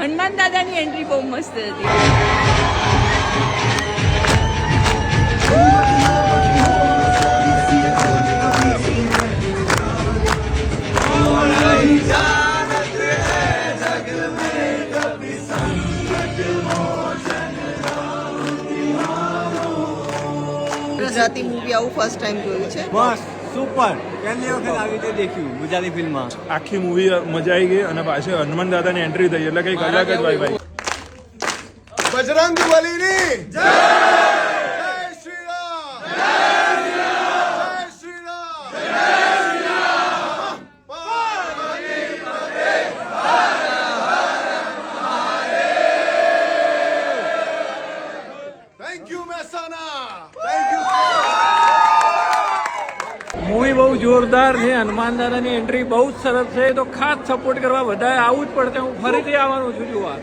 હનુમાન દાદાની એન્ટ્રી બહુ મસ્ત હતી. ગુજરાતી મૂવી આવું ફર્સ્ટ ટાઈમ જોયું છે. બસ સુપર. પહેલી વખત આવી રીતે દેખ્યું ગુજરાતી ફિલ્મમાં. આખી મૂવી મજા આવી ગઈ અને પાછી હનુમાન દાદાની એન્ટ્રી થઈ એટલે કંઈક અલગ જ ભાઈ. બજરંગ બલીની જય. મૂવી બહુ જોરદાર છે. હનુમાન દાદાની એન્ટ્રી બહુ જ સરસ છે. તો ખાસ સપોર્ટ કરવા બધાએ આવવું જ પડશે. હું ફરીથી આવવાનું છું જોવા.